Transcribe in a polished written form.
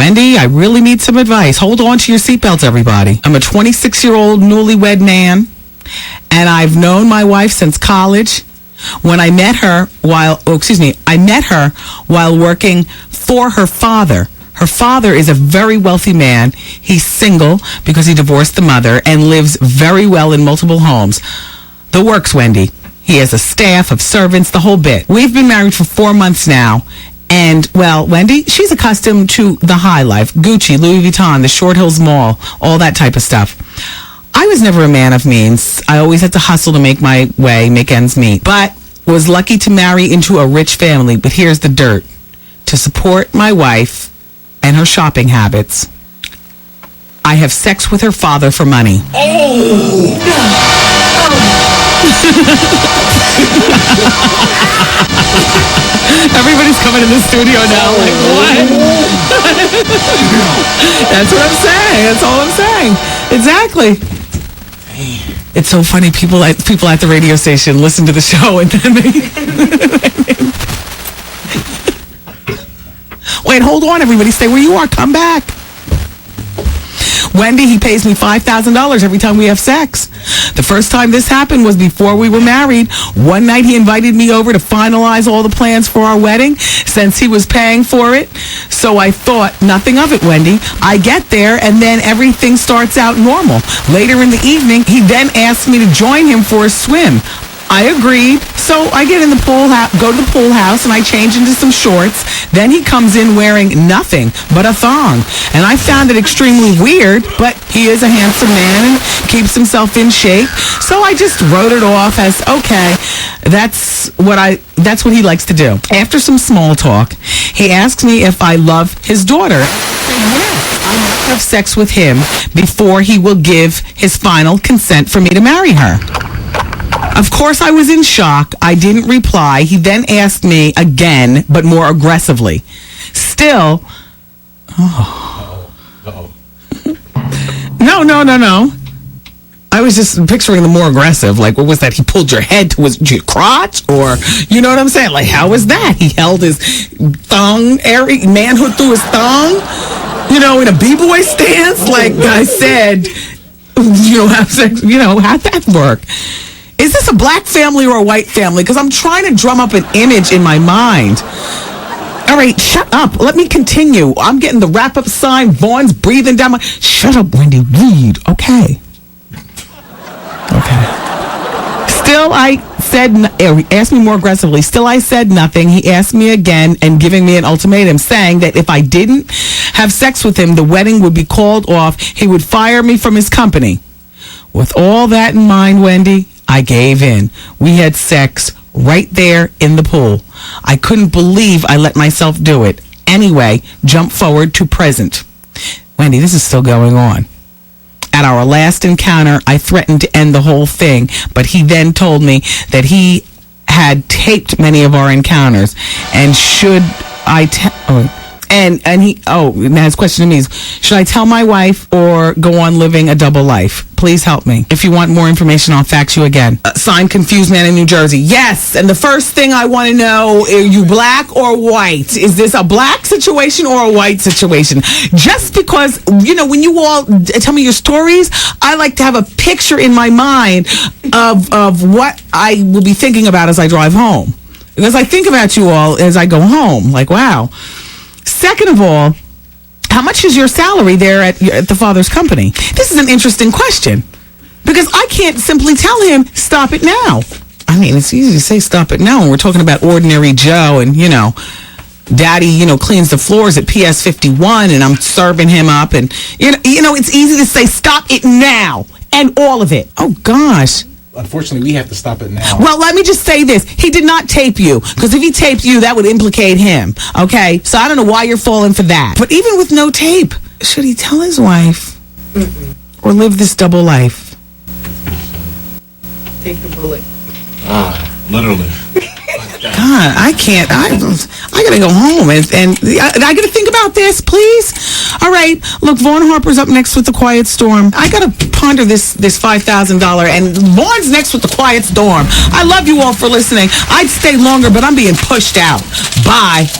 Wendy, I really need some advice. Hold on to your seatbelts, everybody. I'm a 26-year-old newlywed man, and I've known my wife since college. When I met her I met her while working for her father. Her father is a very wealthy man. He's single because he divorced the mother and lives very well in multiple homes. The works, Wendy. He has a staff of servants, the whole bit. We've been married for 4 months now. And, well, Wendy, she's accustomed to the high life. Gucci, Louis Vuitton, the Short Hills Mall, all that type of stuff. I was never a man of means. I always had to hustle to make my way, make ends meet. But was lucky to marry into a rich family. But here's the dirt. To support my wife and her shopping habits, I have sex with her father for money. Oh! Everybody's coming in the studio now like, what? That's what I'm saying. That's all I'm saying. Exactly. It's so funny. People at the radio station listen to the show and then they... Wait, hold on, everybody. Stay where you are. Come back. Wendy, he pays me $5,000 every time we have sex. The first time this happened was before we were married. One night he invited me over to finalize all the plans for our wedding since he was paying for it. So I thought nothing of it, Wendy. I get there and then everything starts out normal. Later in the evening, he then asked me to join him for a swim. I agreed. So I get in the pool, go to the pool house, and I change into some shorts. Then he comes in wearing nothing but a thong. And I found it extremely weird, but he is a handsome man and keeps himself in shape. So I just wrote it off as, okay, that's what he likes to do. After some small talk, he asks me if I love his daughter. Yes, I want to have sex with him before he will give his final consent for me to marry her. Of course, I was in shock. I didn't reply. He then asked me again, but more aggressively. Still, No. I was just picturing the more aggressive. Like, what was that? He pulled your head to your crotch? Or, you know what I'm saying? Like, how was that? He held his thong, manhood through his thong, in a b-boy stance? Like I said, have sex, how'd that work? Is this a black family or a white family? Because I'm trying to drum up an image in my mind. All right, shut up. Let me continue. I'm getting the wrap-up sign. Vaughn's breathing down my... Shut up, Wendy. Read. Okay. Still, I said... He asked me more aggressively. Still, I said nothing. He asked me again and giving me an ultimatum, saying that if I didn't have sex with him, the wedding would be called off. He would fire me from his company. With all that in mind, Wendy, I gave in. We had sex right there in the pool. I couldn't believe I let myself do it. Anyway, jump forward to present. Wendy, this is still going on. At our last encounter, I threatened to end the whole thing, but he then told me that he had taped many of our encounters, and should I now his question to me is, should I tell my wife or go on living a double life? Please help me. If you want more information, I'll fax you again. Signed, Confused Man in New Jersey. Yes, and the first thing I want to know, are you black or white? Is this a black situation or a white situation? Just because, when you all tell me your stories, I like to have a picture in my mind of what I will be thinking about as I drive home. Because I think about you all as I go home. Like, wow. Second of all, how much is your salary there at the father's company? This is an interesting question because I can't simply tell him, stop it now. I mean, it's easy to say stop it now when we're talking about ordinary Joe and, Daddy, cleans the floors at PS 51 and I'm serving him up and, it's easy to say stop it now and all of it. Oh, gosh. Unfortunately, we have to stop it now. Well, let me just say this. He did not tape you, because if he taped you, that would implicate him, okay? So I don't know why you're falling for that. But even with no tape, should he tell his wife or live this double life? Take the bullet. Literally. God, I can't. I gotta go home and I gotta think about this, please. All right, look, Vaughn Harper's up next with The Quiet Storm. I gotta ponder this $5,000, and Vaughn's next with The Quiet Storm. I love you all for listening. I'd stay longer, but I'm being pushed out. Bye.